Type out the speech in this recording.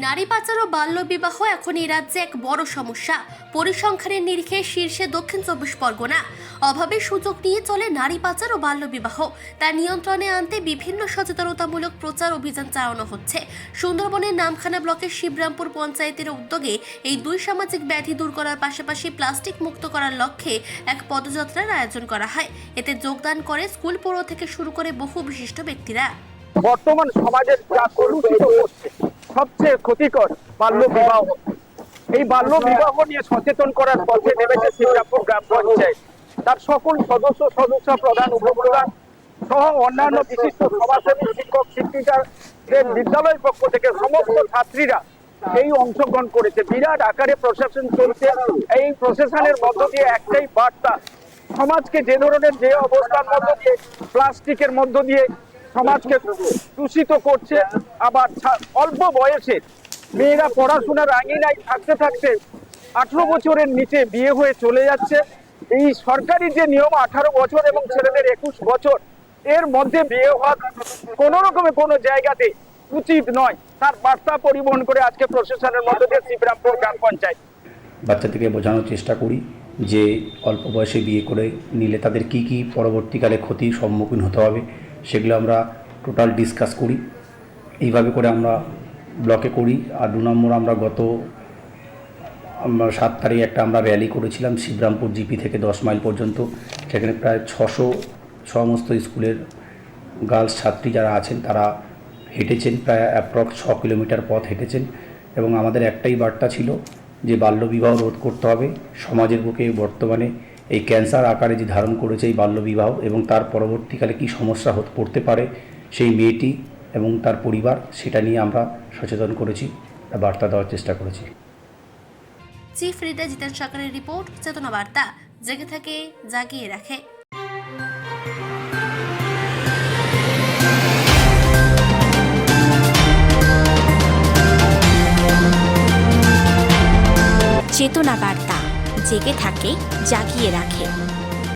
নারী পাচার ও বাল্যবিবাহ এখন এই রাজ্যে এক বড় সমস্যা। পরিসংখ্যানের নিরিখে শীর্ষে দক্ষিণ 24 পরগনা। অভাবের সুযোগ নিয়ে চলে নারী পাচার ও বাল্যবিবাহ। তা নিয়ন্ত্রণে আনতে বিভিন্ন সচেতনতামূলক প্রচার অভিযান চালানো হচ্ছে। সুন্দরবনের নামখানা ব্লকের শিবরামপুর পঞ্চায়েতের উদ্যোগে এই দুই সামাজিক ব্যাধি দূর করার পাশাপাশি প্লাস্টিক মুক্ত করার লক্ষ্যে এক পদযাত্রার আয়োজন করা হয়। এতে যোগদান করে স্কুল পড়ুয়া থেকে শুরু করে বহু বিশিষ্ট ব্যক্তিরা। বর্তমান সমাজের যা কলুষিত হচ্ছে, সবচেয়ে ক্ষতিকর বাল্য বিবাহ। এই বাল্য বিবাহ নিয়ে সচেতন করার পথে নেমেছে শিবরামপুর গ্রাম পঞ্চায়েত। তার সকল সদস্য প্রধান উপপ্রধান সহ অন্যান্য বিশিষ্ট সমাজসেবী, শিক্ষক, শিক্ষিকাদের বিদ্যালয়ের পক্ষ থেকে সমস্ত ছাত্রীরা এই অংশগ্রহণ করেছে। বিরাট আকারে প্রশাসন চলছে। এই প্রশাসনের মধ্য দিয়ে একটাই বার্তা, সমাজকে যে ধরনের যে অবস্থার মধ্য দিয়ে প্লাস্টিকের মধ্য দিয়ে সমাজকে দূষিত করছে, আবার অল্প বয়সে মেয়েরা পড়াশোনার আঙিনায় থাকতে থাকতে 18 বছরের নিচে বিয়ে হয়ে চলে যাচ্ছে। এই সরকারি যে নিয়ম 18 বছর এবং ছেলেদের 21 বছর, এর মধ্যে বিয়ে হওয়া কোনো রকমে কোনো জায়গাতে উচিত নয়, তার বার্তা পরিবহন করে আজকে প্রশাসনের মধ্য দিয়ে শিবরামপুর গ্রাম পঞ্চায়েত। বাচ্চাদেরকে বোঝানোর চেষ্টা করি যে অল্প বয়সে বিয়ে করে নিলে তাদের কি কি পরবর্তীকালে ক্ষতির সম্মুখীন হতে হবে, সেগুলো আমরা টোটাল ডিসকাস করি। এইভাবে করে আমরা ব্লকে করি। আর 2 নম্বর, আমরা গত 7 তারিখে একটা আমরা র্যালি করেছিলাম শিবরামপুর জিপি থেকে 10 মাইল পর্যন্ত। সেখানে প্রায় 600 সমস্ত স্কুলের গার্লস ছাত্রী যারা আছেন তারা হেঁটেছেন, প্রায় অ্যাপ্রক্স 6 কিলোমিটার পথ হেঁটেছেন। এবং আমাদের একটাই বার্তা ছিল যে বাল্যবিবাহ রোধ করতে হবে। সমাজের বুকে বর্তমানে এই ক্যান্সার আকারে যে ধারণ করেছে এই বাল্যবিবাহ, এবং তার পরবর্তীকালে কি সমস্যা পড়তে পারে সেই মেয়েটি এবং তার পরিবার, সেটা নিয়ে আমরা সচেতন করেছি, বার্তা দেওয়ার চেষ্টা করেছি। চিফ রিডার জিতেন সরকারের রিপোর্ট, চেতনা বার্তা, জেগে থাকে জাগিয়ে রাখে। চেতনা বার্তা, জেগে থাকে জাগিয়ে রাখে।